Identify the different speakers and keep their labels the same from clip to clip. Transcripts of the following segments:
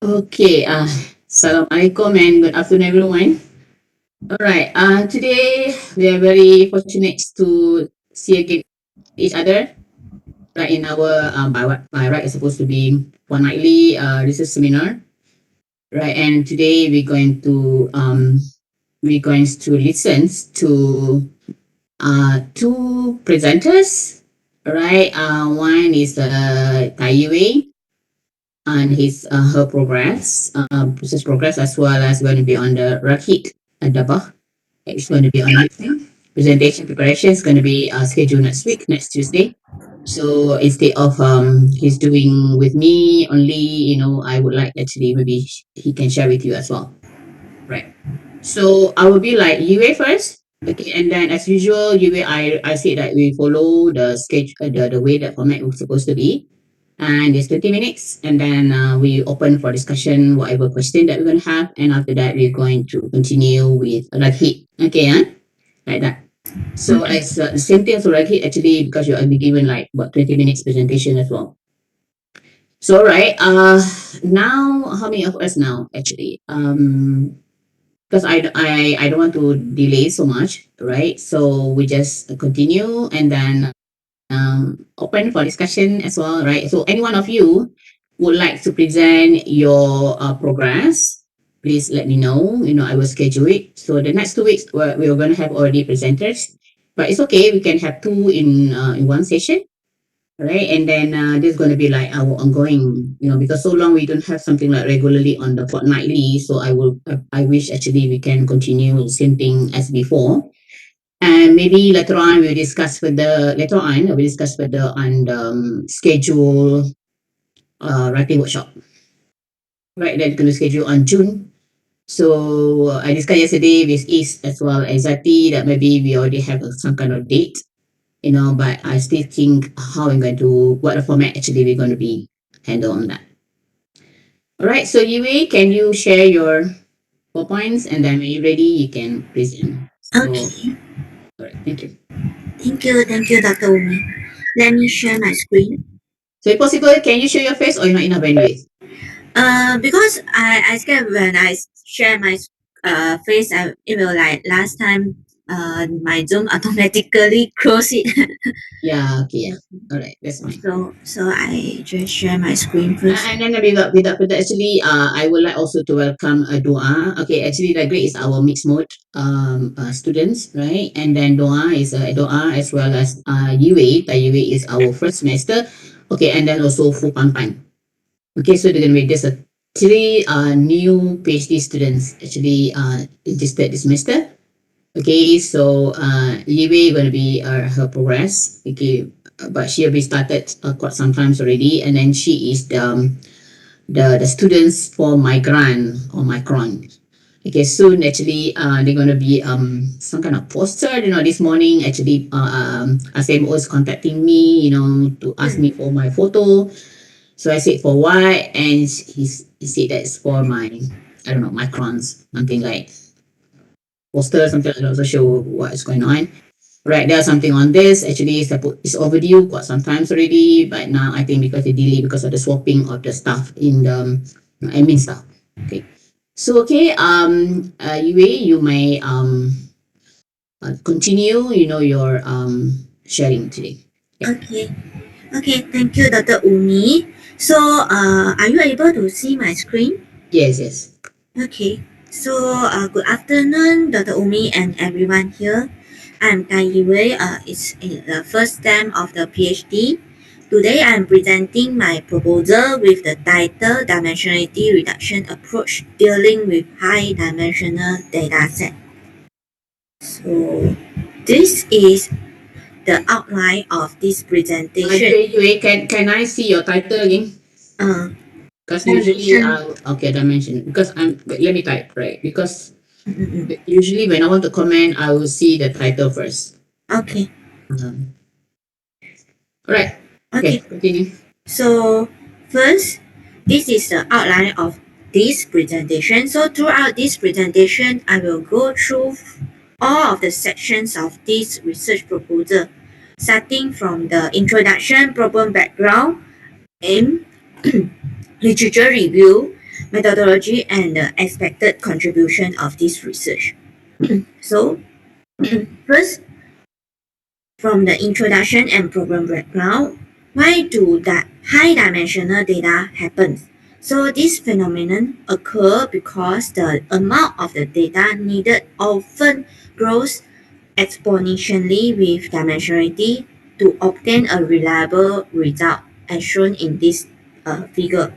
Speaker 1: Okay, Assalamualaikum and good afternoon, everyone. All right, today we are very fortunate to see again each other. Right in our by right is supposed to be fortnightly research seminar, right? And today we're going to listen to two presenters, right? One is Tai and his her progress, process progress, as well as going to be on the Rakit Dabah. It's going to be on listening. Presentation preparation is going to be scheduled next week, next Tuesday. So instead of he's doing with me only, I would like actually maybe he can share with you as well. Right. So I will be like UA first. Okay, and then as usual, UA I say that we follow the sketch the way that format was supposed to be. And it's 20 minutes, and then we open for discussion, whatever question that we're going to have. And after that, we're going to continue with Rakhi. Okay, huh? Like that. So it's the same thing as Rakhi, actually, because you'll be given like about 20 minutes presentation as well. So, right, now, how many of us now, actually? Because I don't want to delay so much, right? So we just continue and then open for discussion as well, right? So any one of you would like to present your progress, please let me know. I will schedule it. So the next 2 weeks, we're going to have already presenters, but it's okay. We can have two in one session, right? And then this is going to be like our ongoing, because so long we don't have something like regularly on the fortnightly. So I wish actually we can continue the same thing as before, and maybe later on we'll discuss further on the schedule writing workshop, right? That's going to schedule on June. So I discussed yesterday with East as well as Zati that maybe we already have some kind of date, but I still think how I'm going to, what the format actually we're going to be handle on that. All right, so Yui, can you share your PowerPoints, and then when you're ready, you can present. So,
Speaker 2: Okay,
Speaker 1: all right, thank you.
Speaker 2: thank you, Dr. Umi. Let me share my screen.
Speaker 1: So if possible, can you show your face or you're not enough bandwidth?
Speaker 2: Because I scared when I share my face, it will like last time. My Zoom automatically close it.
Speaker 1: Yeah, okay, yeah. All right, that's fine.
Speaker 2: So I just share my screen first.
Speaker 1: And then without further, actually, I would like also to welcome Doa. Okay, actually, the grade is our mixed mode students, right? And then Doa as well as Yue. Yue is our first semester. Okay, and then also Fu Pan Pan. Okay, so they're gonna be there's a three new PhD students actually registered this semester. Okay, so Yue going to be her progress. Okay, but she already started quite some times already, and then she is the students for Migran or Micron. Okay, soon actually they're going to be some kind of poster. This morning actually ASEMO is contacting me, to ask me for my photo. So I said for what, and he said that's for my, I don't know, Microns, something like poster, something like that, also show what is going on. Right, there's something on this. Actually, it's overdue quite sometimes already, but now I think because they delay because of the swapping of the stuff in the admin stuff. Okay. So okay, Yue, you may continue, your sharing today. Yeah.
Speaker 2: Okay, okay. Thank you, Dr. Umi. So are you able to see my screen?
Speaker 1: Yes, yes.
Speaker 2: Okay. So good afternoon, Dr. Umi and everyone here. I'm Tai Yiwei. It's the first term of the PhD. Today I'm presenting my proposal with the title Dimensionality Reduction Approach Dealing with High Dimensional Data Set. So this is the outline of this presentation.
Speaker 1: Yue, can I see your title again?
Speaker 2: Uh,
Speaker 1: Because usually,
Speaker 2: dimension.
Speaker 1: okay, dimension. Because let me type, right? Because
Speaker 2: Mm-mm.
Speaker 1: usually when I want to comment, I will see the title first.
Speaker 2: Okay.
Speaker 1: Um, all right. Okay,
Speaker 2: Okay.
Speaker 1: continue.
Speaker 2: So first, this is the outline of this presentation. So throughout this presentation, I will go through all of the sections of this research proposal, starting from the introduction, problem background, aim, literature review, methodology and the expected contribution of this research. So, first, from the introduction and program background, why do that high-dimensional data happen? So this phenomenon occurs because the amount of the data needed often grows exponentially with dimensionality to obtain a reliable result, as shown in this figure.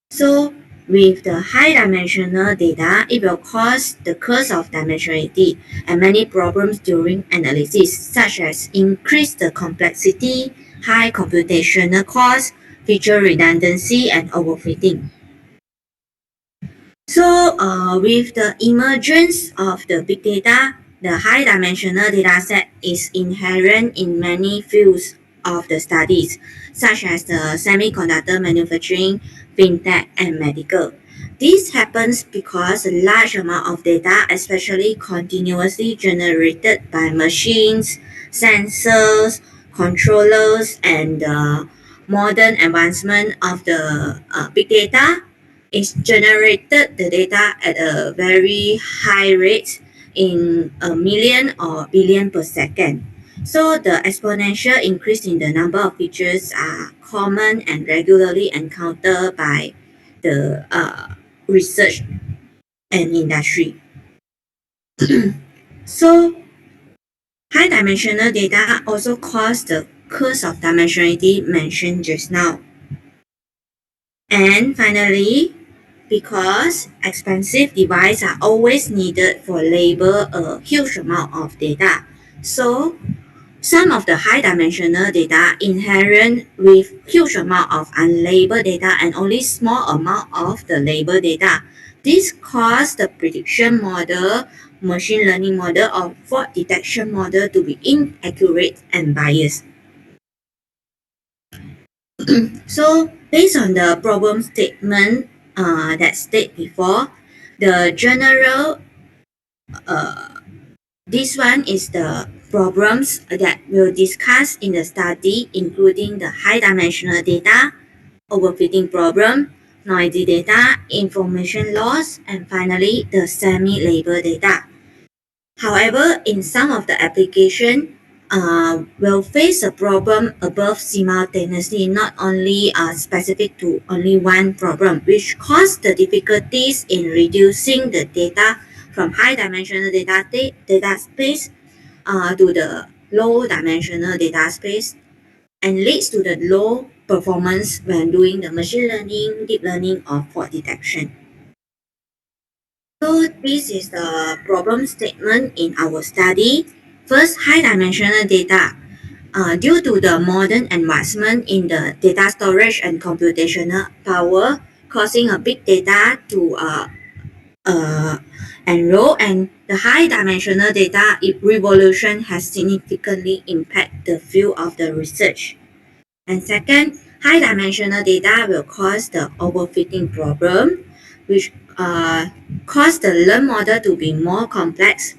Speaker 2: So with the high dimensional data, it will cause the curse of dimensionality and many problems during analysis, such as increase the complexity, high computational cost, feature redundancy, and overfitting. So with the emergence of the big data, the high dimensional dataset is inherent in many fields of the studies, such as the semiconductor manufacturing, fintech, and medical. This happens because a large amount of data, especially continuously generated by machines, sensors, controllers, and the modern advancement of the big data, is generated the data at a very high rate in a million or billion per second. So the exponential increase in the number of features are common and regularly encountered by the research and industry. So high dimensional data also cause the curse of dimensionality mentioned just now. And finally, because expensive devices are always needed for label a huge amount of data. So some of the high dimensional data inherent with huge amount of unlabeled data and only small amount of the labeled data. This causes the prediction model, machine learning model, or fault detection model to be inaccurate and biased. So based on the problem statement that stated before, the general this one is the problems that we'll discuss in the study, including the high dimensional data, overfitting problem, noisy data, information loss, and finally the semi-label data. However, in some of the application, will face a problem above simultaneously, not only specific to only one problem, which cause the difficulties in reducing the data from high dimensional data space to the low dimensional data space and leads to the low performance when doing the machine learning, deep learning, or fault detection. So this is the problem statement in our study. First, high dimensional data. Due to the modern advancement in the data storage and computational power, causing a big data to enroll, and the high dimensional data revolution has significantly impacted the field of the research. And second, high dimensional data will cause the overfitting problem, which cause the learned model to be more complex,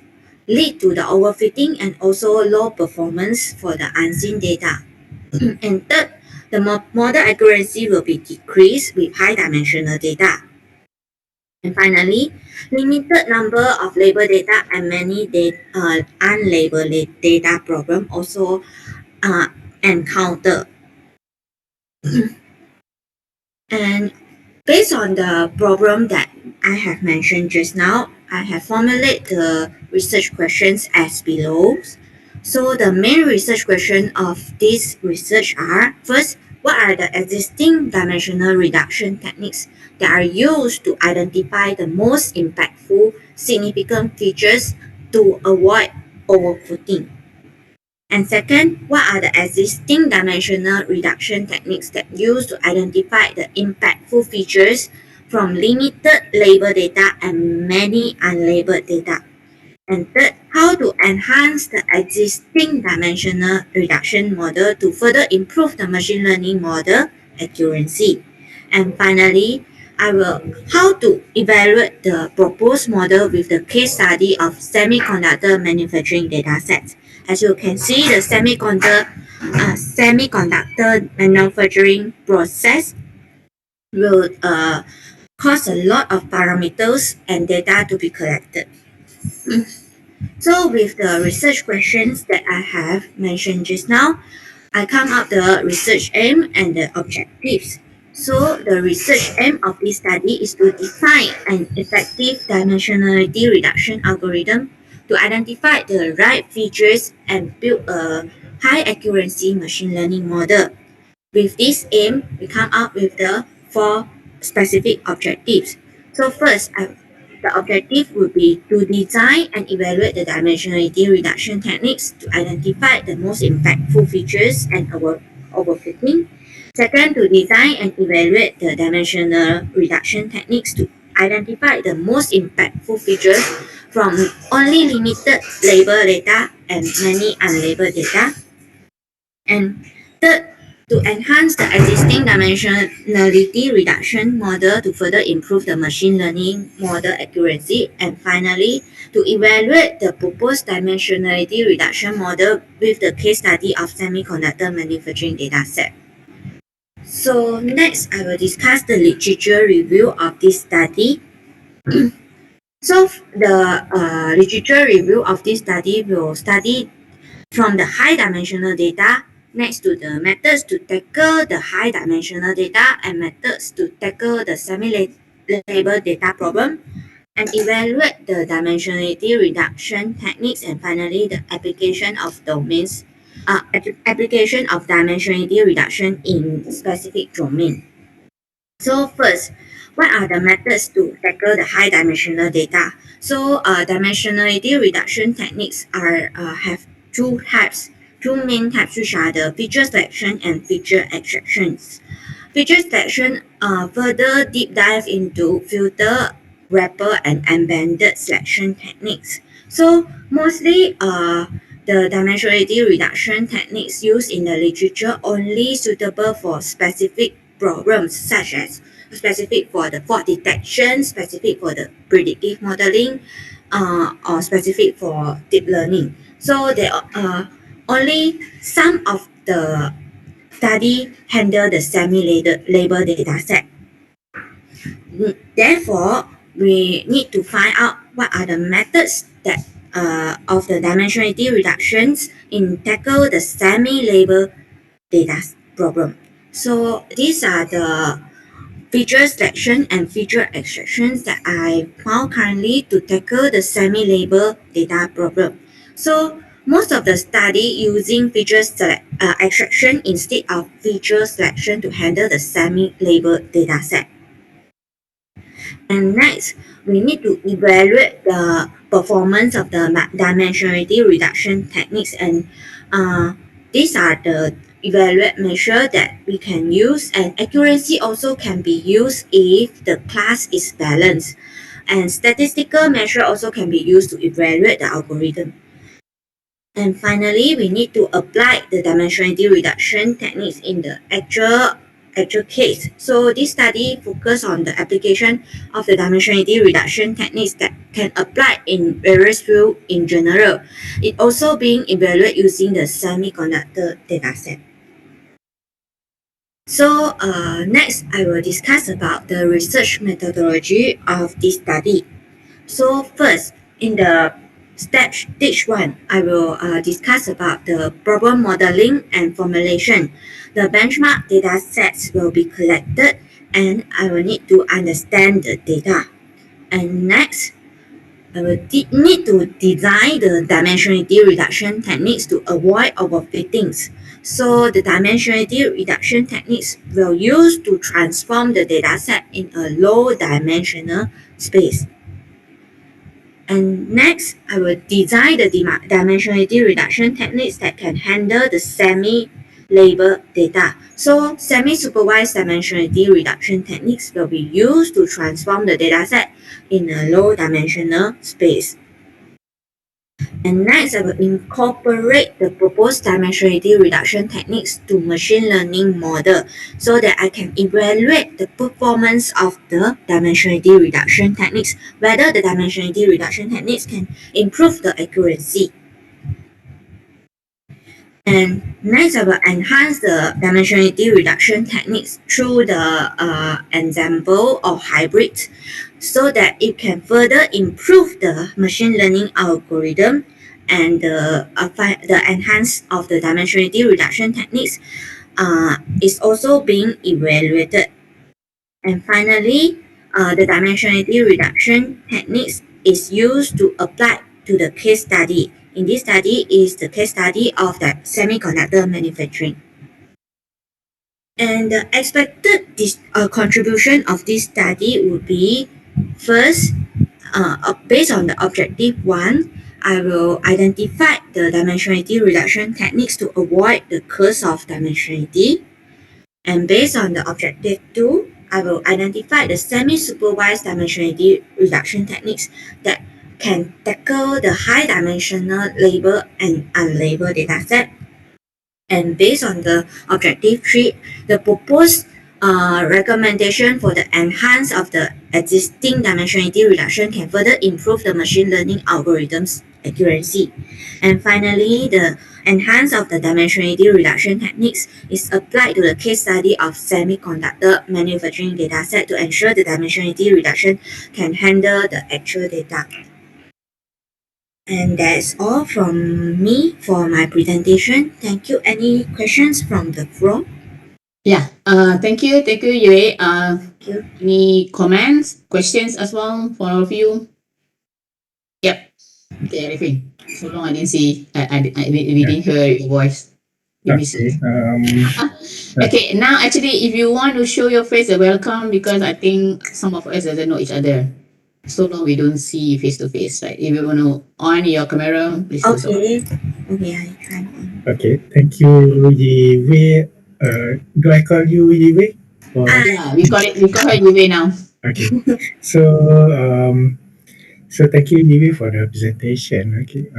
Speaker 2: lead to the overfitting and also low performance for the unseen data. And third, the model accuracy will be decreased with high dimensional data. And finally, limited number of labeled data and many unlabeled data problem also encountered. And based on the problem that I have mentioned just now, I have formulated the research questions as below. So the main research questions of this research are, first, what are the existing dimensional reduction techniques that are used to identify the most impactful significant features to avoid overfitting? And second, what are the existing dimensional reduction techniques that used to identify the impactful features from limited labeled data and many unlabeled data? And third, how to enhance the existing dimensional reduction model to further improve the machine learning model accuracy. And finally, I will how to evaluate the proposed model with the case study of semiconductor manufacturing datasets. As you can see, the semiconductor manufacturing process will cause a lot of parameters and data to be collected. So with the research questions that I have mentioned just now, I come up the research aim and the objectives. So the research aim of this study is to design an effective dimensionality reduction algorithm to identify the right features and build a high accuracy machine learning model. With this aim, we come up with the 4 specific objectives. So first, the objective would be to design and evaluate the dimensionality reduction techniques to identify the most impactful features and overfitting. Second, to design and evaluate the dimensional reduction techniques to identify the most impactful features from only limited label data and many unlabeled data. And third, to enhance the existing dimensionality reduction model to further improve the machine learning model accuracy. And finally, to evaluate the proposed dimensionality reduction model with the case study of semiconductor manufacturing dataset. So next, I will discuss the literature review of this study. So the literature review of this study will study from the high dimensional data next to the methods to tackle the high dimensional data and methods to tackle the semi-label data problem, and evaluate the dimensionality reduction techniques, and finally the application of application of dimensionality reduction in specific domain. So first, what are the methods to tackle the high dimensional data? So dimensionality reduction techniques have two main types, which are the feature selection and feature extractions. Feature selection further deep dive into filter, wrapper, and embedded selection techniques. So mostly the dimensionality reduction techniques used in the literature only suitable for specific problems, such as specific for the fault detection, specific for the predictive modeling, or specific for deep learning. So they only some of the study handle the semi-label data set. Therefore, we need to find out what are the methods that of the dimensionality reductions in tackle the semi-label data problem. So these are the feature selection and feature extractions that I found currently to tackle the semi-label data problem. So most of the study using feature extraction instead of feature selection to handle the semi-label data set. And next, we need to evaluate the performance of the dimensionality reduction techniques, and these are the evaluate measure that we can use, and accuracy also can be used if the class is balanced, and statistical measure also can be used to evaluate the algorithm. And finally, we need to apply the dimensionality reduction techniques in the actual case. So this study focus on the application of the dimensionality reduction techniques that can apply in various fields in general. It also being evaluated using the semiconductor dataset. So next, I will discuss about the research methodology of this study. So first, in the stage 1, I will discuss about the problem modeling and formulation. The benchmark data sets will be collected, and I will need to understand the data. And next, I will need to design the dimensionality reduction techniques to avoid overfittings. So the dimensionality reduction techniques will use to transform the dataset in a low dimensional space. And next, I will design the dimensionality reduction techniques that can handle the semi-label data. So semi-supervised dimensionality reduction techniques will be used to transform the dataset in a low dimensional space. And next, I will incorporate the proposed dimensionality reduction techniques to machine learning model so that I can evaluate the performance of the dimensionality reduction techniques, whether the dimensionality reduction techniques can improve the accuracy. And next, I will enhance the dimensionality reduction techniques through the ensemble or hybrid so that it can further improve the machine learning algorithm and the enhance of the dimensionality reduction techniques is also being evaluated. And finally, the dimensionality reduction techniques is used to apply to the case study. In this study is the case study of the semiconductor manufacturing. And the expected contribution of this study would be first, based on the objective one, I will identify the dimensionality reduction techniques to avoid the curse of dimensionality. And based on the objective 2, I will identify the semi-supervised dimensionality reduction techniques that can tackle the high-dimensional labeled and unlabeled dataset. And based on the objective 3, the proposed recommendation for the enhance of the existing dimensionality reduction can further improve the machine learning algorithms accuracy. And finally, the enhance of the dimensionality reduction techniques is applied to the case study of semiconductor manufacturing dataset to ensure the dimensionality reduction can handle the actual data. And that's all from me for my presentation. Thank you. Any questions from the floor?
Speaker 1: Yeah. Thank you, Yue.
Speaker 2: Thank you.
Speaker 1: Any comments, questions as well for all of you? Yep. Okay, Arifin. So long I didn't see. We didn't hear your voice. You miss it. Okay. Now, actually, if you want to show your face, welcome, because I think some of us doesn't know each other. So long we don't see face to face. Right? If you want to on your camera, please do so.
Speaker 2: Okay. Okay, I try on.
Speaker 3: Okay, thank you, Yi Wei. Do I call you Yi Wei? Or,
Speaker 1: Yeah, we call her Yue now.
Speaker 3: okay. So, so thank you, Yi Wei, for the presentation. Okay.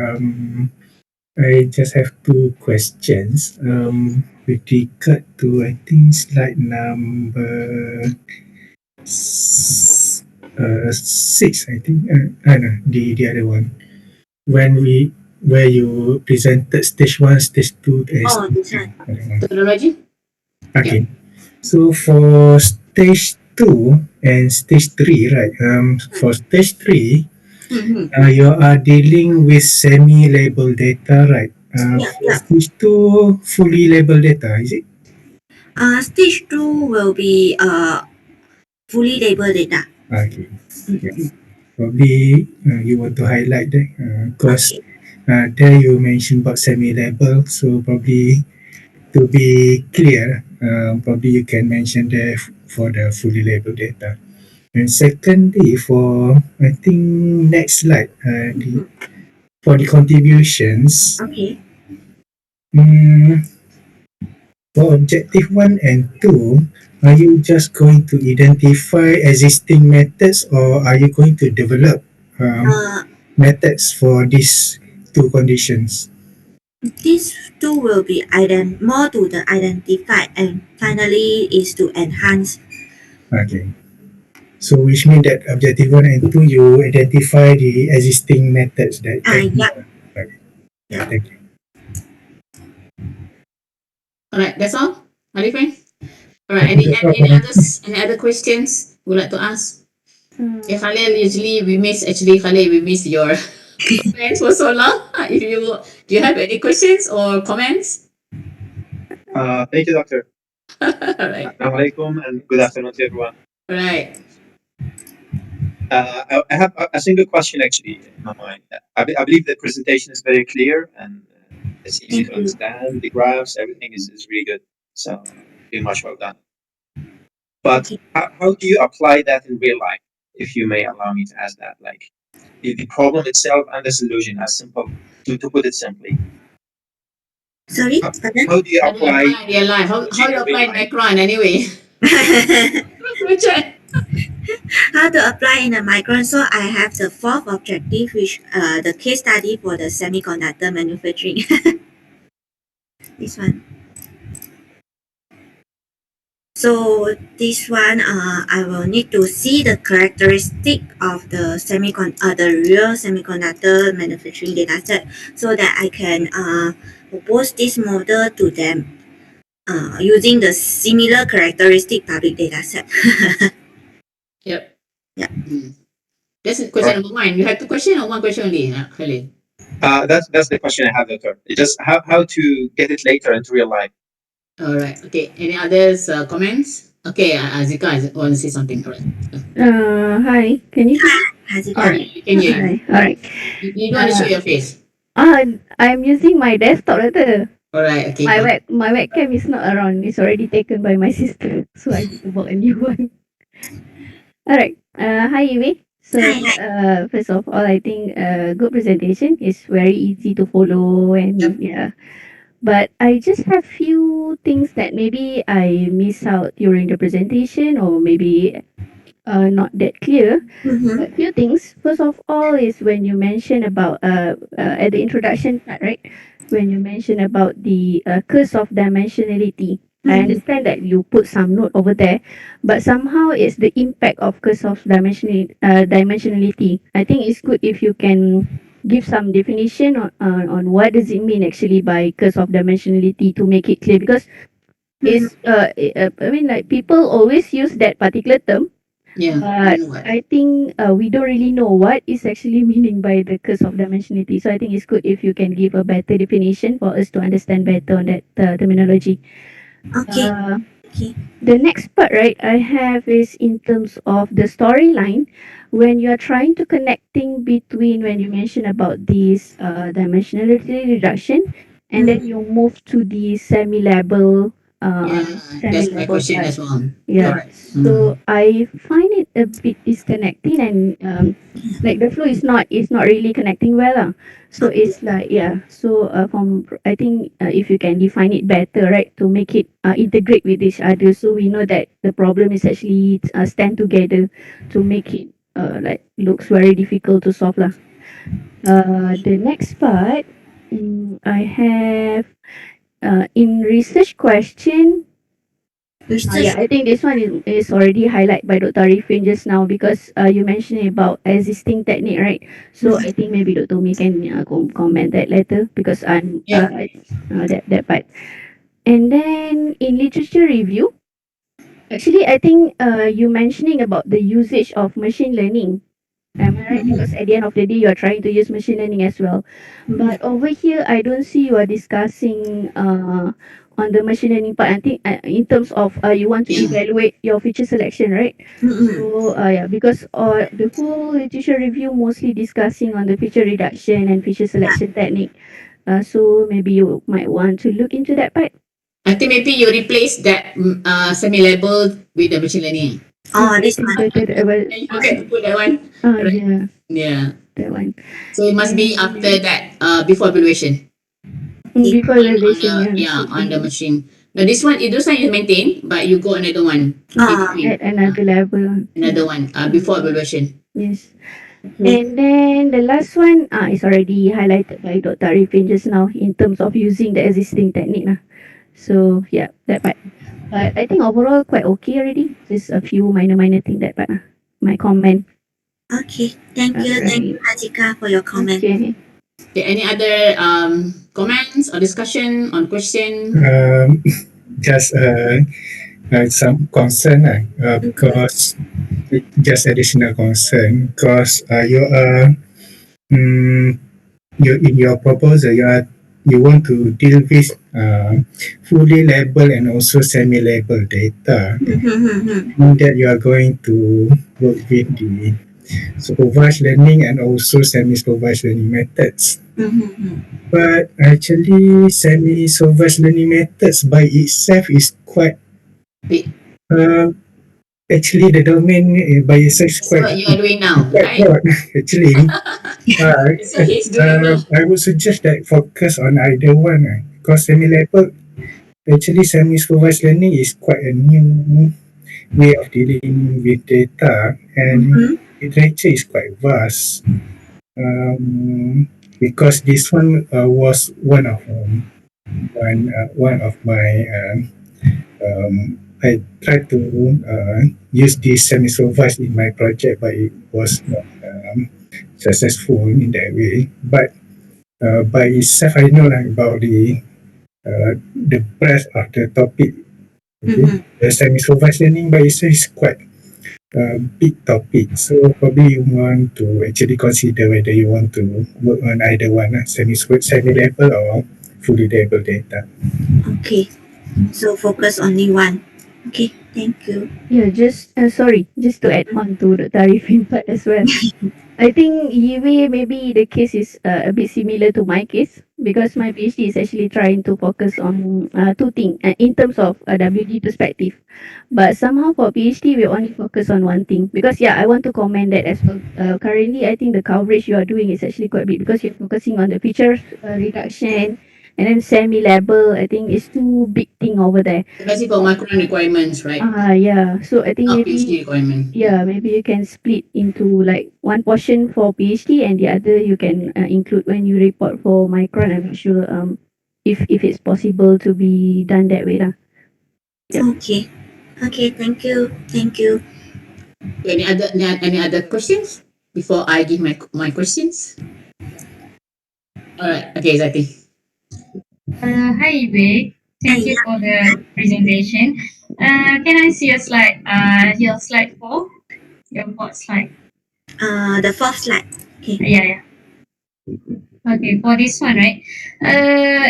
Speaker 3: I just have two questions. With regard to, I think, slide number 6, I think. No, the other one. Where you presented stage 1, stage 2, and
Speaker 2: Oh,
Speaker 3: stage
Speaker 2: this
Speaker 3: 3.
Speaker 2: one.
Speaker 1: Methodology.
Speaker 3: Okay. So for stage 2 and stage 3, right? For stage 3, you are dealing with semi-labeled data, right? For stage 2, fully labeled data, is it?
Speaker 2: Stage 2 will be fully labeled data.
Speaker 3: Okay. Yeah. Probably you want to highlight that because there you mentioned about semi-label, so probably to be clear, probably you can mention there for the fully labeled data. And secondly, for I think next slide, for the contributions,
Speaker 2: Okay.
Speaker 3: for objective 1 and 2, are you just going to identify existing methods or are you going to develop methods for these two conditions?
Speaker 2: These two will be more to the identify and finally is to enhance.
Speaker 3: Okay. So which means that objective 1 and 2, you identify the existing methods that.
Speaker 2: Yeah.
Speaker 3: Okay. Yeah, thank you.
Speaker 1: Alright, that's all. Arifin. Alright. Any other questions you would like to ask? Okay, Khalil, usually we miss your comments for so long. Do you have any questions or comments?
Speaker 4: Thank you, Doctor.
Speaker 1: Alright.
Speaker 4: Assalamu alaikum and good afternoon to everyone.
Speaker 1: Right.
Speaker 4: I have a single question actually in my mind. I believe the presentation is very clear and it's easy to understand. The graphs, everything is really good. So, very much well done. But how do you apply that in real life, if you may allow me to ask that? Like, the problem itself and the solution, as simple, to put it simply.
Speaker 2: Sorry?
Speaker 4: How do you apply
Speaker 1: real life? How do you apply Micron anyway?
Speaker 2: How to apply in a micron? So I have the fourth objective, which the case study for the semiconductor manufacturing. This one. So this one, I will need to see the characteristic of the the real semiconductor manufacturing dataset, so that I can propose this model to them using the similar characteristic public data set.
Speaker 1: Yep.
Speaker 2: Yeah.
Speaker 1: That's question number one. You have two questions or one question only, Khalid?
Speaker 4: That's the question I have, Doctor. It's just how to get it later into real life.
Speaker 1: All right. Okay. Any others comments? Okay, Azika want to say something. All right.
Speaker 5: Hi. Can you hear me?
Speaker 2: Has it
Speaker 1: All right. You can hear you.
Speaker 5: All right.
Speaker 1: You don't want to show your face.
Speaker 5: I'm using my desktop letter.
Speaker 1: All right. Okay.
Speaker 5: My webcam is not around. It's already taken by my sister, so I need to buy a new one. All right. Hi, Iwe. So, first of all, I think good presentation is very easy to follow, and
Speaker 1: Yep.
Speaker 5: yeah. But I just have few things that maybe I miss out during the presentation, or maybe not that clear.
Speaker 2: Mm-hmm.
Speaker 5: A few things. First of all is when you mention about at the introduction part, right? When you mention about the curse of dimensionality. I understand that you put some note over there, but somehow it's the impact of curse of dimensionality. I think it's good if you can give some definition on what does it mean actually by curse of dimensionality to make it clear, because it's I mean, like, people always use that particular term.
Speaker 1: Yeah.
Speaker 5: But
Speaker 1: You know what?
Speaker 5: I think we don't really know what is actually meaning by the curse of dimensionality. So I think it's good if you can give a better definition for us to understand better on that terminology.
Speaker 2: Okay.
Speaker 5: Okay. The next part, right, I have is in terms of the storyline. When you're trying to connecting between, when you mention about this dimensionality reduction, and then you move to the semi-level
Speaker 1: Yeah. That's my question as well.
Speaker 5: yeah.
Speaker 1: Correct.
Speaker 5: So I find it a bit disconnecting, and like the flow is not really connecting well. So it's like, yeah. So from I think if you can define it better, right, to make it integrate with each other, so we know that the problem is actually stand together to make it like looks very difficult to solve lah. The next part, I have in research question. Yeah, I think this one is already highlighted by Dr. Arifin just now, because you mentioned about existing technique, right? So I think maybe Dr. Umi can comment that later, because I'm that part. And then in literature review, actually I think you mentioning about the usage of machine learning. Am I right? Because at the end of the day, you are trying to use machine learning as well. But over here, I don't see you are discussing on the machine learning part. I think in terms of you want to evaluate your feature selection, right? So yeah, because the whole literature review mostly discussing on the feature reduction and feature selection technique. So maybe you might want to look into that part.
Speaker 1: I think maybe you replace that semi-level with the machine learning.
Speaker 2: Oh, this one.
Speaker 1: And you forget to put that one. Right?
Speaker 5: Yeah,
Speaker 1: Yeah.
Speaker 5: that one.
Speaker 1: So it must be after that, before evaluation.
Speaker 5: Before
Speaker 1: On
Speaker 5: evaluation,
Speaker 1: the, on the machine. Now this one, this one you maintain, but you go another one.
Speaker 5: at another level.
Speaker 1: Another one before evaluation.
Speaker 5: Yes. And then the last one is already highlighted by Dr. Arifin just now in terms of using the existing technique. So yeah, that part. But I think overall quite okay already. Just a few minor things that part. My comment.
Speaker 2: Okay. Thank you. Thank you, Hajika, for your comment.
Speaker 5: Okay.
Speaker 1: Okay, any other comments or discussion on question?
Speaker 3: Just some concern because just additional concern because you are you in your proposal you want to deal with fully labeled and also semi-labeled data. Mean that you are going to work with the supervised learning and also semi-supervised learning methods. But actually, semi-supervised learning methods by itself is quite
Speaker 1: Big.
Speaker 3: actually the domain by itself is
Speaker 1: That's
Speaker 3: quite
Speaker 1: what you are doing now,
Speaker 3: quite
Speaker 1: right?
Speaker 3: broad actually.
Speaker 1: That's what he's doing now.
Speaker 3: I would suggest that focus on either one because semi-level actually semi-supervised learning is quite a new way of dealing with data, and literature is quite vast. Because this one was one of my I tried to use this semi-supervised in my project, but it was not successful in that way. But by itself, I know about the breadth of the topic. Okay? The semi-supervised learning by itself is quite a big topic. So probably you want to actually consider whether you want to work on either one, semi-level or fully level data.
Speaker 2: Okay. So focus only one. Okay, thank you.
Speaker 5: Yeah, just just to add on to the Arifin part as well. I think Yiwei maybe the case is a bit similar to my case because my PhD is actually trying to focus on two things in terms of a WD perspective. But somehow for PhD we only focus on one thing because yeah, I want to comment that as well. Currently, I think the coverage you are doing is actually quite big because you're focusing on the features reduction and then semi-level. I think it's two big thing over there.
Speaker 1: Especially for micron requirements, right?
Speaker 5: Yeah. So I think
Speaker 1: Not
Speaker 5: maybe
Speaker 1: PhD requirement.
Speaker 5: yeah, maybe you can split into like one portion for PhD and the other you can include when you report for micron. I'm not sure if it's possible to be done that way lah. Yep.
Speaker 2: Okay. Okay, thank you. Thank you.
Speaker 1: Any other questions before I give my questions? All right. Okay, Zati.
Speaker 6: Hi, Ibe. Thank you for the presentation. Can I see your slide 4? Your fourth slide.
Speaker 2: The fourth slide. Okay.
Speaker 6: Yeah. Okay, for this one, right?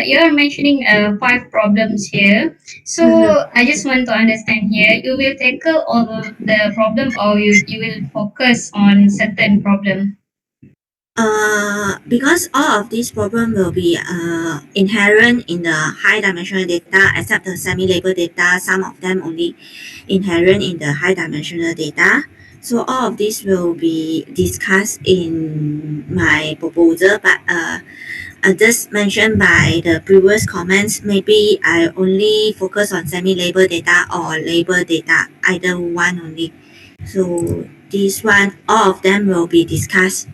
Speaker 6: You're mentioning 5 problems here. So I just want to understand here. You will tackle all the problem, or you will focus on certain problem.
Speaker 2: Because all of these problems will be inherent in the high dimensional data, except the semi-label data. Some of them only inherent in the high dimensional data. So all of this will be discussed in my proposal, but just mentioned by the previous comments, maybe I only focus on semi-label data or label data, either one only. So this one, all of them will be discussed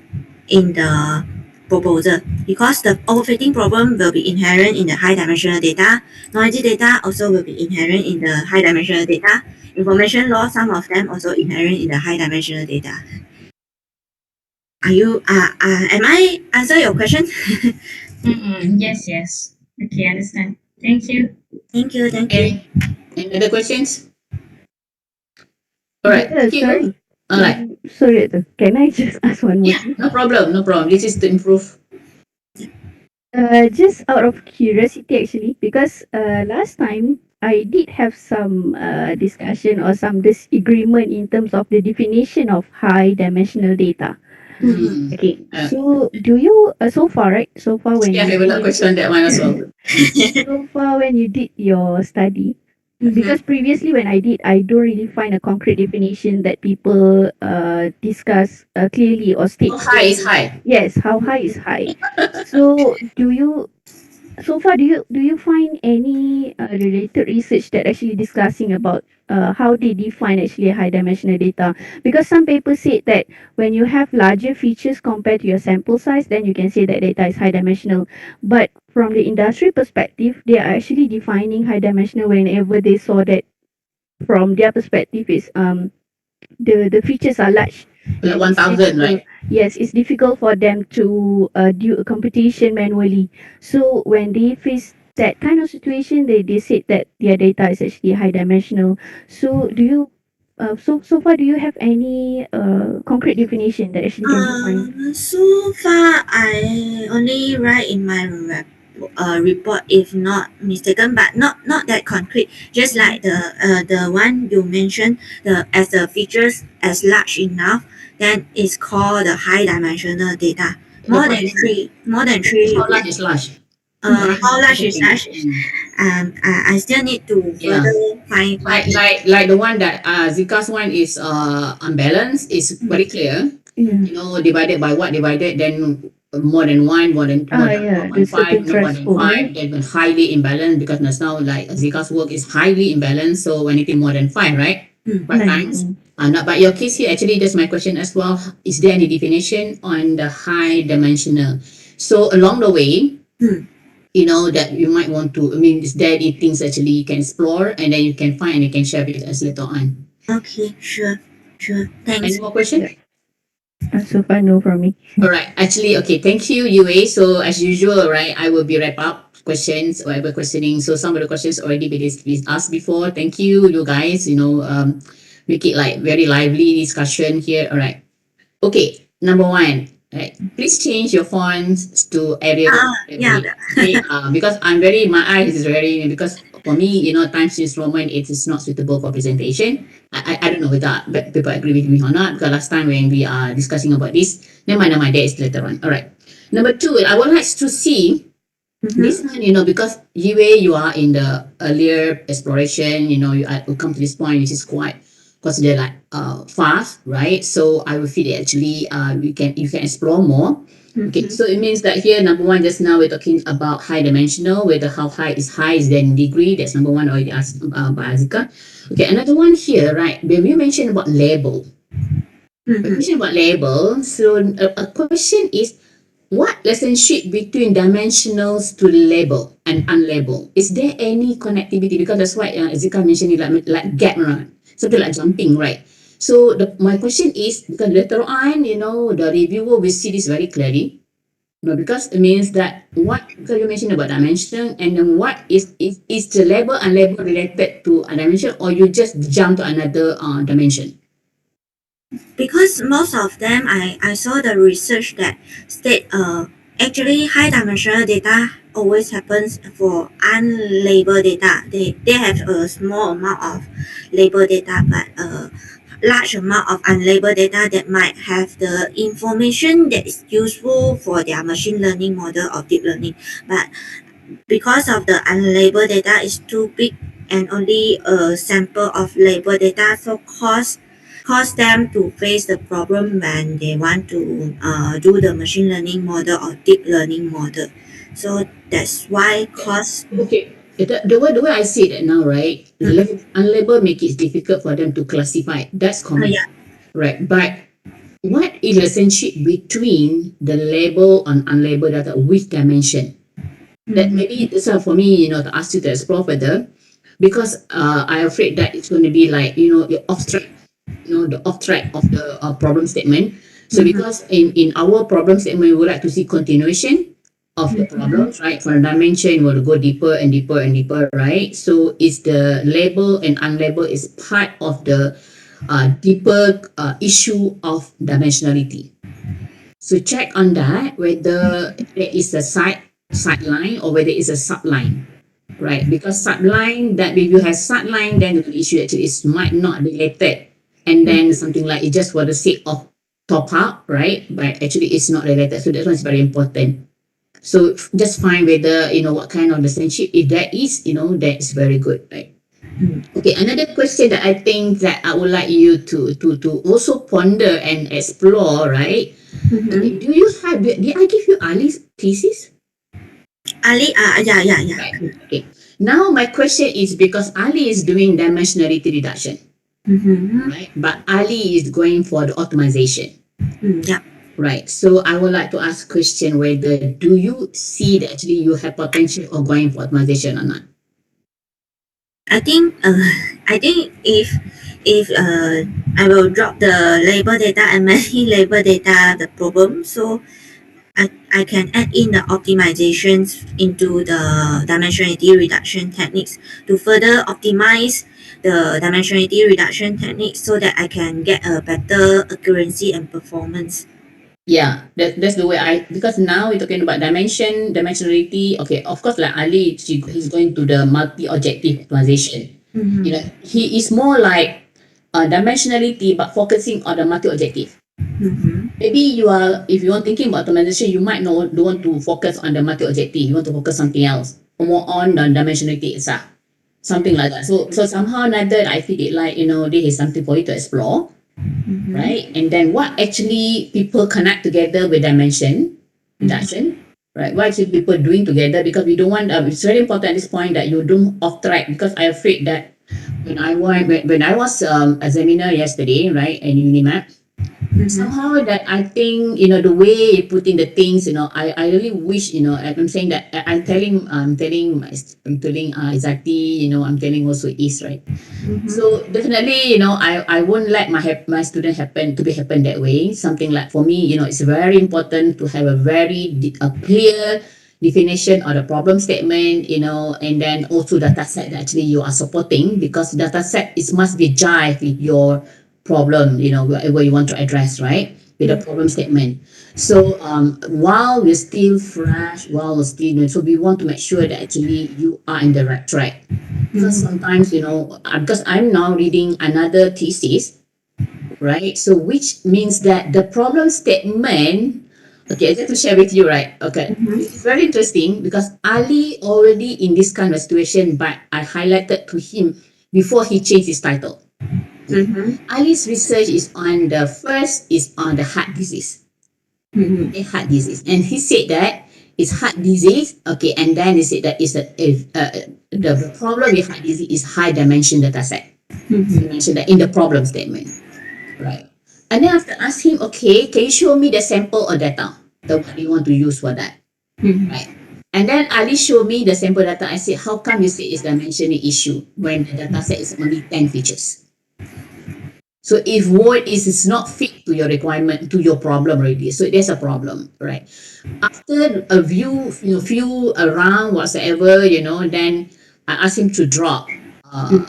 Speaker 2: in the proposal because the overfitting problem will be inherent in the high dimensional data. Noisy data also will be inherent in the high dimensional data. Information loss, some of them also inherent in the high dimensional data. Are you am I answer your question?
Speaker 6: Yes. Okay, understand. Thank you.
Speaker 2: Thank you.
Speaker 1: Any other questions? All right.
Speaker 5: Yeah,
Speaker 1: Thank you.
Speaker 5: sorry.
Speaker 1: All right.
Speaker 5: Sorry, can I just ask one more
Speaker 1: Yeah,
Speaker 5: thing?
Speaker 1: no problem. This is to improve.
Speaker 5: Just out of curiosity, actually, because last time I did have some discussion or some disagreement in terms of the definition of high dimensional data. Okay, so do you so far, right? So far when
Speaker 1: Yeah, I have a lot of questions on that one as well.
Speaker 5: so far when you did your study, because previously when I don't really find a concrete definition that people discuss clearly or state.
Speaker 1: How high is high?
Speaker 5: Yes, how high is high. So so far do you find any related research that actually discussing about how they define actually high dimensional data? Because some papers say that when you have larger features compared to your sample size, then you can say that data is high dimensional. But from the industry perspective, they are actually defining high dimensional whenever they saw that from their perspective is the features are large.
Speaker 1: Like
Speaker 5: And
Speaker 1: 1,000, right?
Speaker 5: Yes, it's difficult for them to do a computation manually. So when they face that kind of situation, they said that their data is actually high dimensional. So do you so far do you have any concrete definition that actually can define?
Speaker 2: So far, I only write in my report, if not mistaken, but not that concrete. Just like the one you mentioned, as the features as large enough, then it's called the high dimensional data. More than three.
Speaker 1: How large is large?
Speaker 2: How large is large? I still need to further find.
Speaker 1: Like the one that Zika's one is unbalanced is very clear. You know, divided by what? Divided then more than one, more than
Speaker 5: Yeah, the
Speaker 1: 1.5,
Speaker 5: certain
Speaker 1: no more than
Speaker 5: threshold.
Speaker 1: 5, then highly imbalanced because there's now like Zika's work is highly imbalanced. So anything more than 5, right? 5 times. Not, but your case here, actually, that's my question as well. Is there any definition on the high dimensional? So along the way, you know, that you might want to, I mean, is there any things actually you can explore and then you can find and you can share with us later on?
Speaker 2: Okay, sure. Thanks.
Speaker 1: Any more questions?
Speaker 5: So far, no for me.
Speaker 1: All right. Actually, okay. Thank you, Yue. So as usual, right, I will be wrap up questions, whatever questioning. So some of the questions already been asked before. Thank you, you guys. Make it like very lively discussion here. All right. Okay. Number one. Right. Please change your fonts to Arial.
Speaker 2: Yeah.
Speaker 1: Okay. Because my eyes is very because for me, Times New Roman it is not suitable for presentation. I don't know whether people agree with me or not because last time when we are discussing about this, never mind, that is later on. All right. Number two, I would like to see this one, because you are in the earlier exploration, you come to this point, which is quite considered like fast, right? So I will feel that actually you can explore more. Okay, so it means that here, number one, just now we're talking about high dimensional, whether how high is then degree. That's number one already asked by Azika. Okay, another one here, right? When we mentioned about label, so a question is what relationship between dimensionals to label and unlabel? Is there any connectivity? Because that's why Azika mentioned it like gap, right? Something like jumping, right? So my question is because later on, the reviewer will see this very clearly. Because it means that because you mentioned about dimension and then what is the label and label related to a dimension or you just jump to another dimension?
Speaker 2: Because most of them, I saw the research that state actually high dimensional data always happens for unlabeled data. They have a small amount of labeled data, but a large amount of unlabeled data that might have the information that is useful for their machine learning model or deep learning. But because of the unlabeled data is too big and only a sample of labeled data, so cause them to face the problem when they want to do the machine learning model or deep learning model. So that's why cause
Speaker 1: Okay. The way I see it now, right? Unlabeled make it difficult for them to classify. That's common,
Speaker 2: yeah.
Speaker 1: right? But what is the relationship between the label and unlabeled data with dimension? That maybe so for me, to ask you to explore further, because I'm afraid that it's going to be like the off track, the off track of the problem statement. So because in our problem statement, we would like to see continuation of the problems, right? For a dimension, we'll go deeper and deeper and deeper, right? So is the label and unlabeled is part of the deeper issue of dimensionality. So check on that whether there is a sideline or whether it's a subline, right? Because subline that if you have subline, then the issue actually is might not related, and then something like it just for the sake of top up, right? But actually it's not related. So that one is very important. So just find whether what kind of relationship. If there is, that's very good, right? Okay, another question that I think that I would like you to also ponder and explore, right? Okay, did I give you Ali's thesis?
Speaker 2: Ali, yeah.
Speaker 1: Right. Okay. Now my question is because Ali is doing dimensionality reduction, right? But Ali is going for the optimization.
Speaker 2: Yeah.
Speaker 1: Right. So I would like to ask question whether do you see that actually you have potential of going for optimization or not?
Speaker 2: I think if I will drop the label data and many label data the problem, so I can add in the optimizations into the dimensionality reduction techniques to further optimize the dimensionality reduction techniques so that I can get a better accuracy and performance.
Speaker 1: Yeah, that's the way because now we're talking about dimensionality. Okay, of course, like Ali, he's going to the multi-objective optimization. He is more like dimensionality but focusing on the multi-objective. Maybe if you are thinking about optimization, you might not don't want to focus on the multi-objective. You want to focus something else, or more on the dimensionality itself, something like that. So somehow neither I feel it like this is something for you to explore, right? And then what actually people connect together with dimension reduction, right? What actually people doing together because we don't want. It's very important at this point that you don't off track because I'm afraid that when I was a seminar yesterday, right, in Unimap. Somehow that I think, the way you put in the things, I really wish, I'm saying that I'm telling Izati, I'm telling also Is, right? So definitely, I won't let my student happen that way. Something like, for me, it's very important to have a very a clear definition of the problem statement, and then also data set that actually you are supporting, because data set is must be jive with your problem, whatever you want to address, right? With a problem statement. So while we're still fresh, while we're still, so we want to make sure that actually you are in the right track. Because sometimes, because I'm now reading another thesis, right? So which means that the problem statement, okay, I just to share with you, right? Okay, it's very interesting because Ali already in this kind of situation, but I highlighted to him before he changed his title. Ali's research is on the heart disease. Okay, heart disease, and he said that it's heart disease. Okay, and then he said that the problem with heart disease is high dimension data set. He mentioned that in the problem statement, right? And then after ask him, okay, can you show me the sample or data, the what you want to use for that, right? And then Ali showed me the sample data. I said, how come you say it's dimensioning issue when the data set is only 10 features? So if what is not fit to your requirement, to your problem already, so there's a problem, right? After a few around whatsoever, then I asked him to drop. The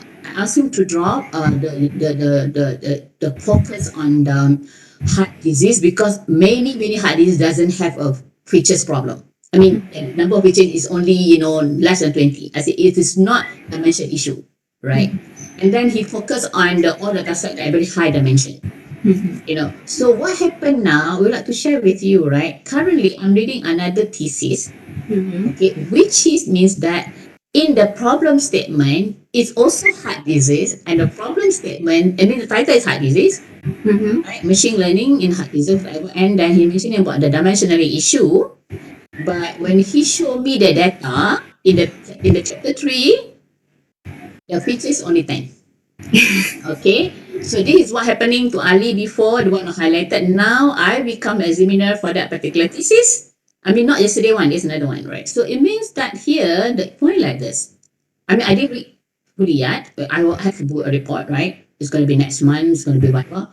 Speaker 1: focus on the heart disease, because many heart disease doesn't have a features problem. I mean, the number of features is only less than 20. I said it is not a dimension issue, right? And then he focused on all the data set that are very high dimension. So what happened now, we would like to share with you, right? Currently, I'm reading another thesis, okay, which means that in the problem statement, it's also heart disease, and the problem statement, I mean, the title is heart disease, right? Machine learning in heart disease, and then he mentioned about the dimensional issue. But when he showed me the data in the chapter 3, the feature is only 10. Okay, so this is what happening to Ali before, the one highlighted. Now I become a examiner for that particular thesis. I mean, not yesterday one, it's another one, right? So it means that here, the point like this. I mean, I didn't read fully yet, but I will have to do a report, right? It's going to be next month, it's going to be whatever.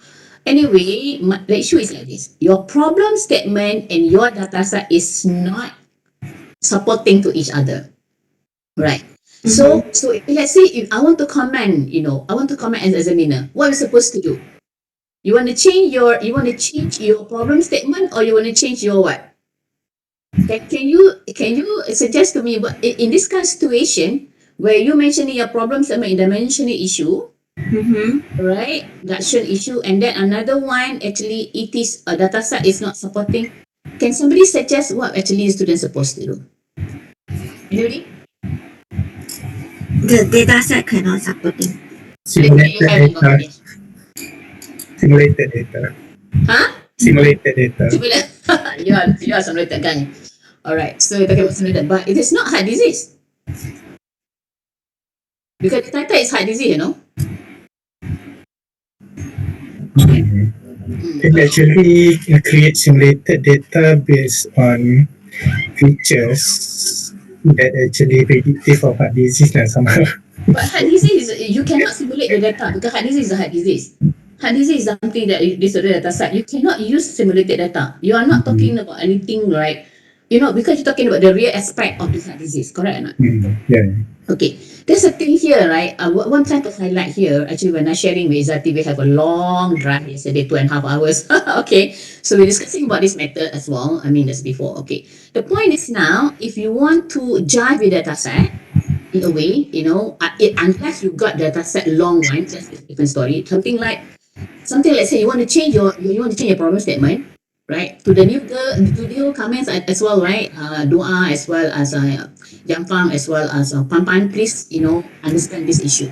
Speaker 1: Anyway, the issue is like this. Your problem statement and your data set is not supporting to each other, right? So let's say if I want to comment, I want to comment as examiner, what am I supposed to do? You want to change your problem statement, or you want to change your what? Can you suggest to me what in this kind of situation where you mentioning your problem statement in the mentioning issue, right? Reduction issue, and then another one actually it is a data set is not supporting. Can somebody suggest what actually the student supposed to do? Anybody?
Speaker 2: The data set cannot supporting.
Speaker 3: Simulated data. Simulated data.
Speaker 1: Huh?
Speaker 3: Simulated data.
Speaker 1: You are simulated kan? Alright, so you're talking about simulated, but it is not heart disease. Because the title is heart disease,
Speaker 3: It actually create simulated data based on features that actually predictive of heart disease somehow.
Speaker 1: But heart disease, you cannot simulate the data because heart disease is a heart disease. Heart disease is something that this is the data set. You cannot use simulated data. You are not talking about anything like, because you're talking about the real aspect of this heart disease, correct or not?
Speaker 3: Yeah.
Speaker 1: Okay, there's a thing here, right? What I'm trying to highlight here, actually, when I'm sharing with Izati, we have a long drive yesterday, 2.5 hours. Okay, so we're discussing about this method as well. I mean, that's before. Okay, the point is now, if you want to jive with data set, in a way, unless you got data set long one, that's a different story. Something let's say you want to change your problem statement, right? To the new comments as well, right? Dua as well as Yang Fang as well as Pan Pan, please understand this issue.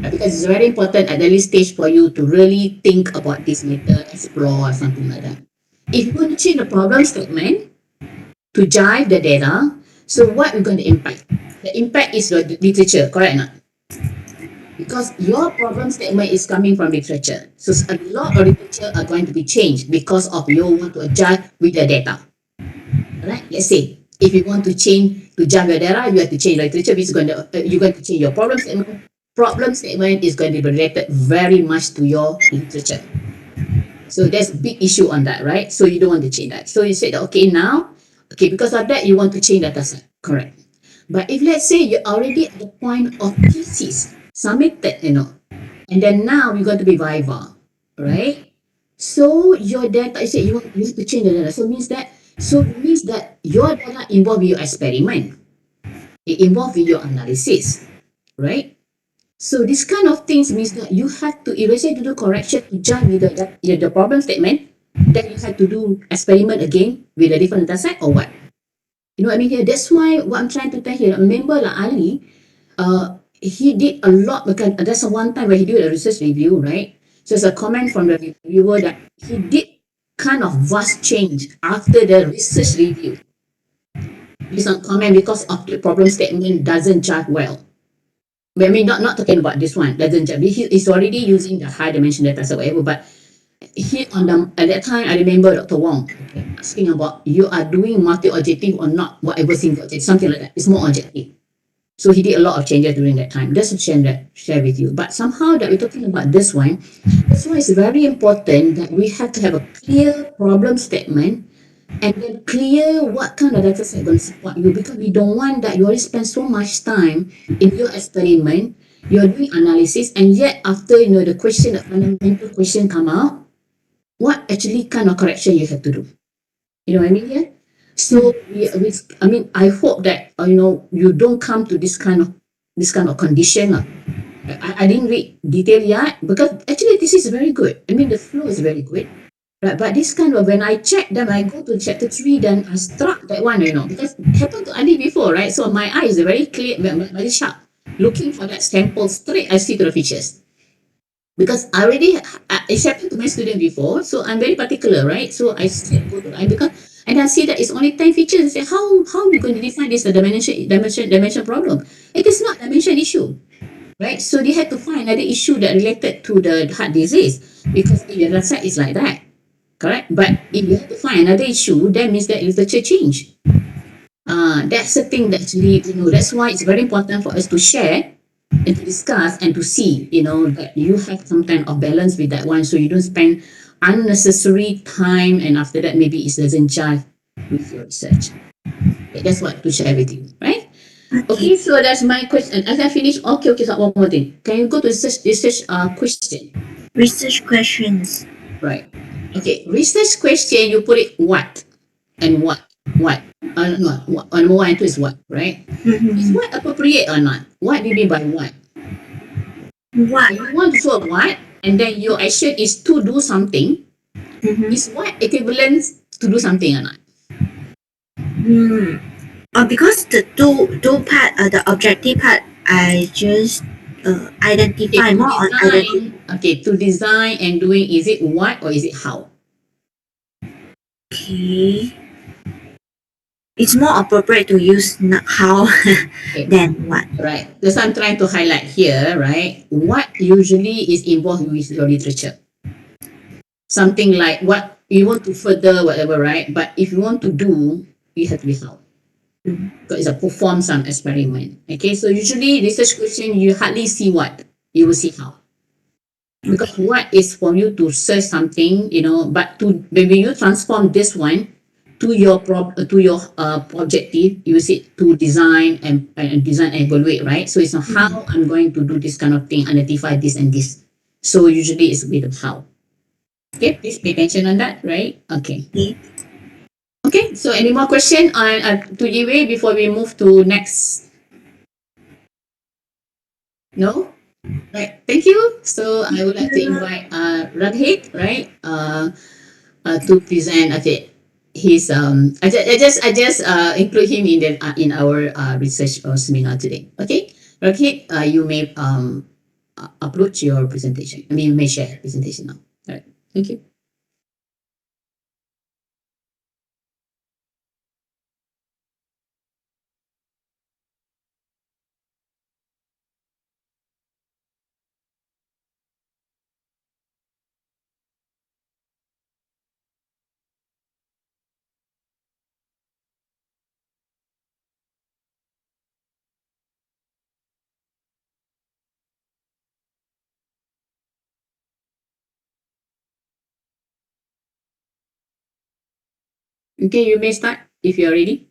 Speaker 1: Because it's very important at the early stage for you to really think about this matter, explore or something like that. If you want to change the problem statement to jive the data, so what we're going to impact? The impact is the literature, correct or not? because your problem statement is coming from literature. So a lot of literature are going to be changed because of you want to adjust with the data. Right? Let's say if you want to change to adjust your data, you have to change literature, which is going to you're going to change your problem statement. Problem statement is going to be related very much to your literature. So there's a big issue on that, right? So you don't want to change that. So you said, okay, now, okay, because of that, you want to change data set. Correct. But if let's say you're already at the point of thesis, submitted, and then now you're going to be viva, right? So your data, you say you have to change the data. So it means that your data involve your experiment. It involves your analysis, right? So this kind of things means that you have to erase to do correction to jump with the problem statement. Then you have to do experiment again with a different data set or what? You know what I mean here? That's why what I'm trying to tell here. Remember like Ali, he did a lot because there's a one time where he did a research review, right? So it's a comment from the reviewer that he did kind of vast change after the research review. This on comment because of the problem statement doesn't jive well. I mean, not talking about this one, doesn't jive. He's already using the high dimension data set, whatever, but he on the at that time I remember Dr. Wong asking about you are doing multi-objective or not, whatever single objective, something like that. It's more objective. So he did a lot of changes during that time. Just to share with you. But somehow that we're talking about this one, that's why it's very important that we have to have a clear problem statement and then clear what kind of data set going to support you, because we don't want that you already spend so much time in your experiment, you're doing analysis, and yet after the question, the fundamental question come out, what actually kind of correction you have to do. You know what I mean here? So I mean, I hope that you don't come to this kind of condition. I didn't read detail yet because actually this is very good. I mean, the flow is very good. Right, but this kind of when I check them, I go to chapter 3, then I struck that one, because it happened to Ali before, right? So my eye is very clear, very sharp. Looking for that sample straight, I see to the features. Because I already it's happened to my student before, so I'm very particular, right? So I still go to because and I see that it's only 10 features. I say, how are we going to define this a dimension problem? It is not dimension issue, right? So they had to find another issue that related to the heart disease because if your data is like that, correct? But if you have to find another issue, that means that literature change. That's the thing that actually, that's why it's very important for us to share and to discuss and to see, that you have some kind of balance with that one so you don't spend unnecessary time and after that maybe it doesn't jive with your research. Okay, that's what to share with you, right? Okay, so that's my question. As I finish, okay, so one more thing. Can you go to research question?
Speaker 2: Research questions.
Speaker 1: Right. Okay, research question, you put it what and what? What? No, number 1 and 2 is what, right? Is what appropriate or not? What do you mean by what?
Speaker 2: What?
Speaker 1: You want to show what, and then your action is to do something. Is what equivalent to do something or not?
Speaker 2: Because the two part, the objective part, I just identify more on identity.
Speaker 1: Okay, to design and doing, is it what or is it how?
Speaker 2: Okay. It's more appropriate to use how than what.
Speaker 1: Right. That's what I'm trying to highlight here, right? What usually is involved with your literature. Something like what you want to further, whatever, right? But if you want to do, you have to be how. So it's a perform some experiment. Okay, so usually research question, you hardly see what. You will see how. Because what is for you to search something, but when you transform this one to your objective, you see to design and design and evaluate, right? So it's not how I'm going to do this kind of thing, identify this and this. So usually it's a bit of how. Okay, please pay attention on that, right? Okay. Okay, so any more question on to Yiwei before we move to next? No? Right, thank you. So I would like to invite Radhit, right? To present. Okay, his I just include him in our research or seminar today. Okay, Radhit, you may approach your presentation. I mean, you may share presentation now. All right, thank you. Okay, you may start if you're ready.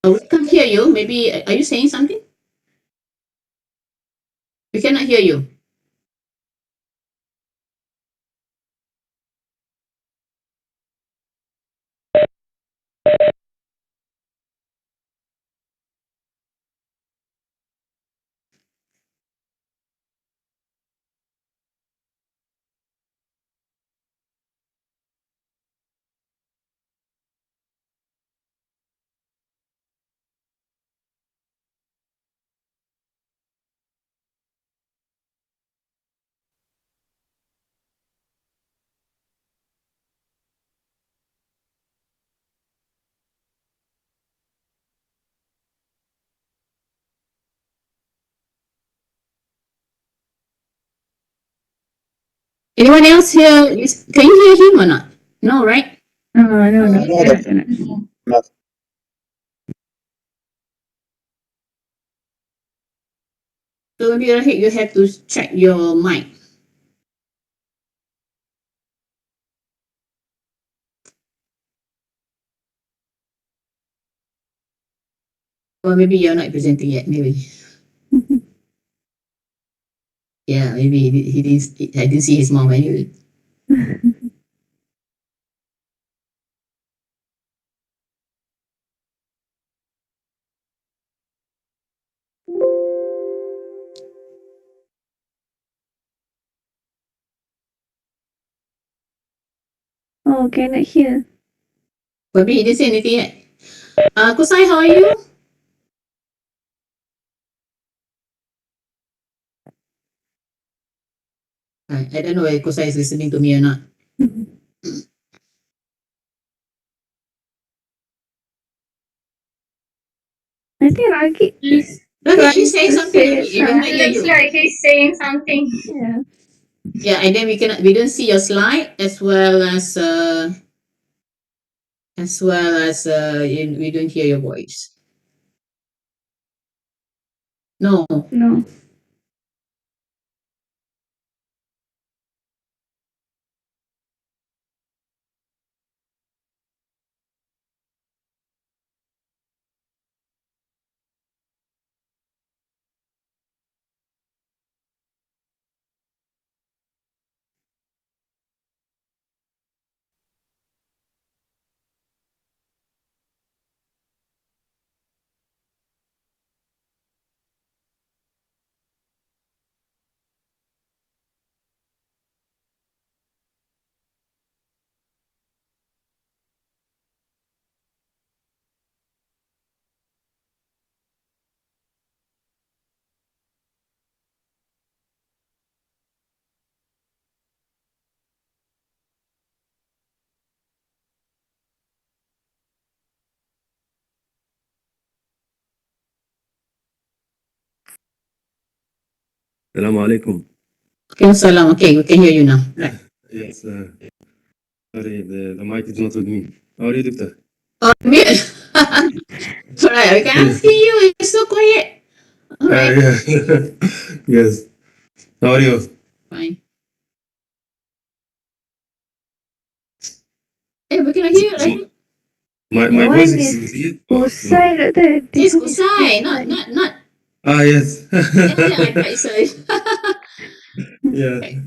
Speaker 1: Oh, we can't hear you. Maybe are you saying something? We cannot hear you. Anyone else here? Can you hear him or not? No, right?
Speaker 5: No, no,
Speaker 4: No,
Speaker 5: cannot.
Speaker 4: not.
Speaker 1: So maybe Rahid, you have to check your mic. Or maybe you're not presenting yet. Maybe. Yeah, maybe he didn't. I didn't see his mom anyway.
Speaker 5: Oh, cannot hear.
Speaker 1: Maybe he didn't say anything yet. Kusai, how are you? I don't know whether Kusai is listening to me or not.
Speaker 5: I think Ragit is
Speaker 1: Rahid, are you
Speaker 5: trying
Speaker 1: saying
Speaker 5: to
Speaker 1: something?
Speaker 5: say
Speaker 1: We cannot hear
Speaker 6: Looks
Speaker 1: you.
Speaker 6: like he's saying something.
Speaker 5: Yeah.
Speaker 1: Yeah, and then we don't see your slide as well as we don't hear your voice. No.
Speaker 5: No.
Speaker 7: Assalamu alaikum.
Speaker 1: Okay, salam. Okay, we can hear you now. Right.
Speaker 7: Yes, sorry, the mic is not with me. How are you, Doctor?
Speaker 1: Oh, mute. Alright, we cannot see you. It's so quiet. Alright,
Speaker 7: Yeah. Yes. How are you?
Speaker 1: fine. Hey, we cannot hear you, right?
Speaker 7: My
Speaker 5: Your
Speaker 7: voice
Speaker 5: one
Speaker 7: is
Speaker 5: is
Speaker 7: clear? Oh, no.
Speaker 5: Usai, Doctor.
Speaker 1: It's
Speaker 5: This one is
Speaker 1: Kusai,
Speaker 5: Usai.
Speaker 1: not.
Speaker 7: Ah, yes.
Speaker 1: Yeah, I thought so.
Speaker 7: Yeah.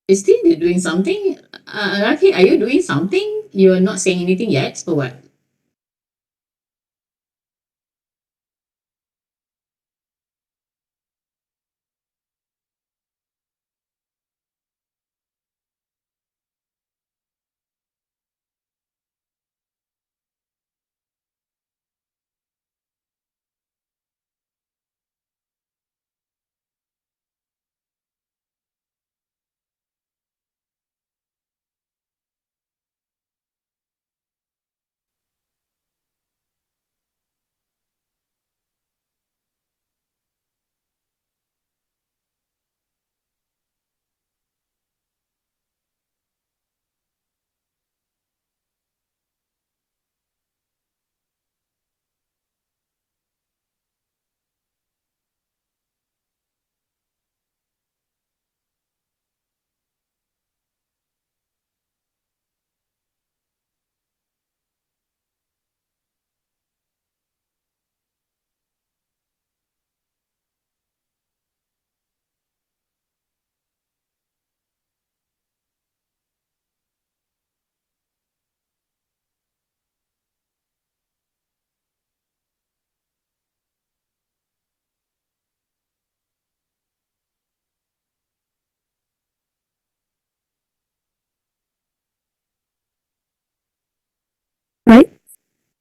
Speaker 1: Is still doing something? Raki, are you doing something? You're not saying anything yet, or what?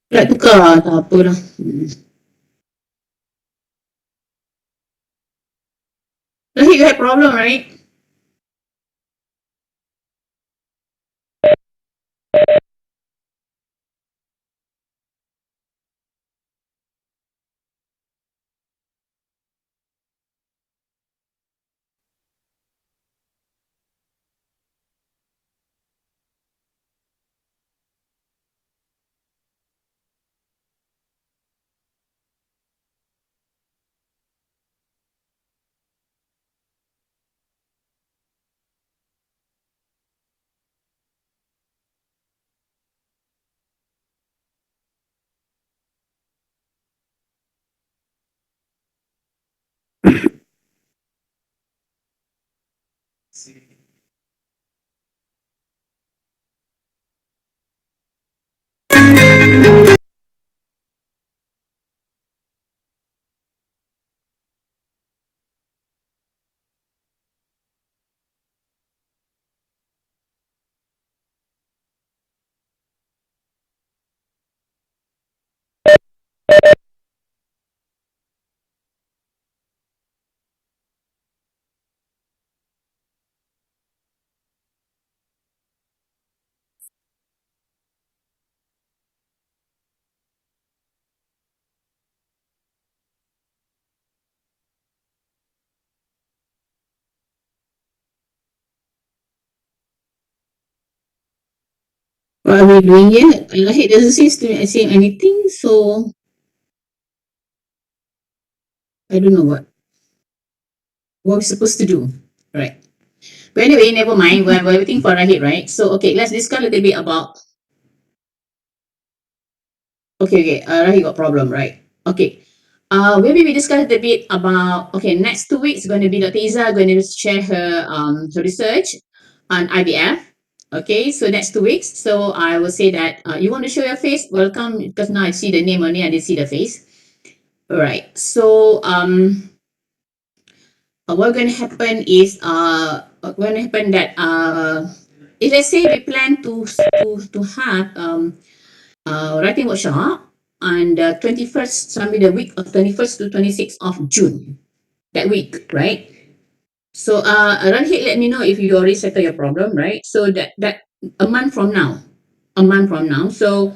Speaker 1: Tak tukar, tak apa dah. Rahid, you have problem, right? What are we doing here? Rahid doesn't seem to be saying anything, so I don't know what we're supposed to do. Right. But anyway, never mind. We're waiting for Rahid, right? So okay, let's discuss a little bit about. Okay. Rahid got problem, right? Okay. Maybe we discuss a little bit about. Okay, next 2 weeks going to be Dr. Iza going to share her research on IVF. Okay, so next 2 weeks. So I will say that you want to show your face. Welcome, because now I see the name only. I didn't see the face. All right. So what's going to happen is going to happen that if let's say we plan to have writing workshop on the 21st, something the week of 21st to 26th of June, that week, right? So Rahid, let me know if you already settle your problem, right? So that a month from now, So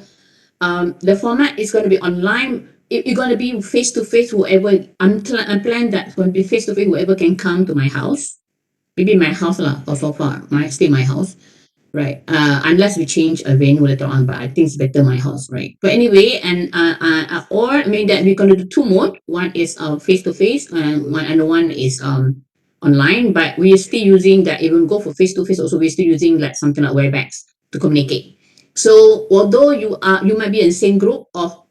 Speaker 1: the format is going to be online. You're going to be face to face. Whoever I'm planning that going to be face to face. Whoever can come to my house, maybe my house lah, or so far, stay my house, right? Unless we change a venue later on, but I think it's better my house, right? But anyway, and or I mean that we're going to do two mode. One is face to face, and one is online. But we're still using that. Even go for face to face, also we're still using like something like Webex to communicate. So although you might be in the same group of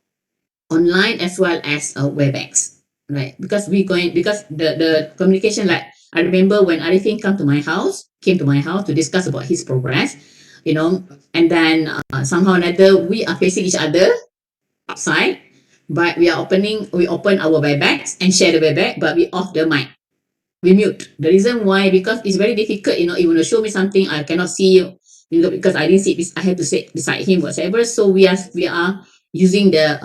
Speaker 1: online as well as Webex, right? Because the communication, like I remember when Arifin came to my house to discuss about his progress, and then somehow or another we are facing each other outside, but we open our Webex and share the Webex, but we off the mic. We mute. The reason why, because it's very difficult, you want to show me something, I cannot see you, because I didn't see this, I have to sit beside him, whatever. So we are using the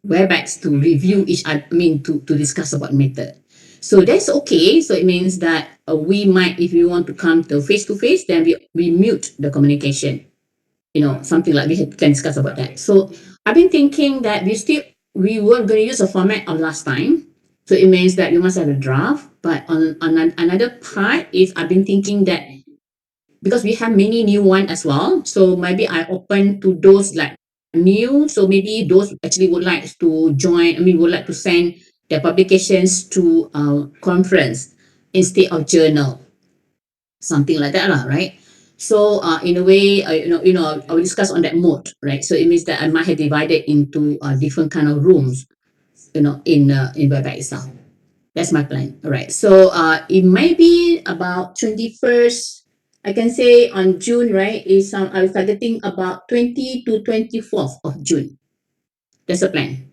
Speaker 1: Webex to review each other, to discuss about method. So that's okay. So it means that we might, if you want to come to face, then we mute the communication, something like we can discuss about that. So I've been thinking that we were going to use a format of last time. So it means that you must have a draft. But on another part is I've been thinking that because we have many new one as well. So maybe I open to those like new. So maybe those actually would like to join. Would like to send their publications to conference instead of journal, something like that, lah, right? So in a way, I will discuss on that mode, right? So it means that I might have divided into different kind of rooms, in Webex itself. That's my plan. All right. So it might be about 21st. I can say on June, right? I was targeting about 20 to 24th of June. That's the plan.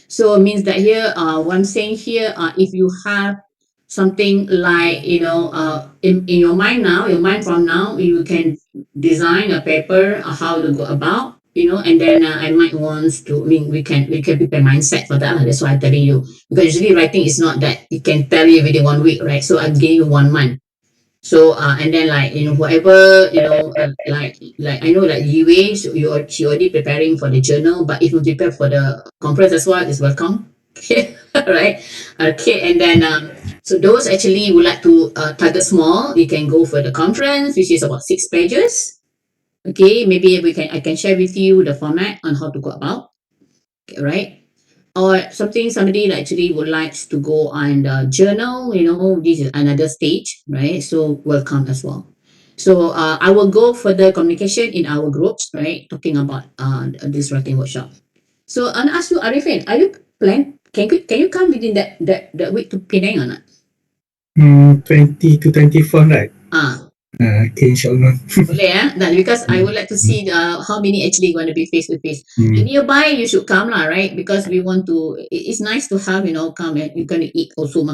Speaker 1: So it means that here, what I'm saying here, if you have something like, in your mind from now, you can design a paper, how to go about, and then I might want to. I mean, we can prepare mindset for that. That's why I'm telling you, because usually writing is not that it can tell you within 1 week, right? So I'm giving you 1 month. So and then like whoever like I know that Yue, so she already preparing for the journal, but if you prepare for the conference as well, is welcome. Okay, right? Okay, and then so those actually would like to target small. You can go for the conference, which is about 6 pages. Okay, maybe I can share with you the format on how to go about. Okay, right? Or somebody actually would like to go on the journal, this is another stage, right? So welcome as well. So I will go for the communication in our groups, right? Talking about this writing workshop. So I'll ask you, Arifin, are you plan? Can you come within that week to Penang or not?
Speaker 3: 20 to 24, right?
Speaker 1: Ah,
Speaker 3: Okay, inshallah.
Speaker 1: boleh because I would like to see how many actually going to be face to face.
Speaker 3: Mm.
Speaker 1: Nearby, you should come lah, right? Because we want to. It's nice to have come and you're going to eat also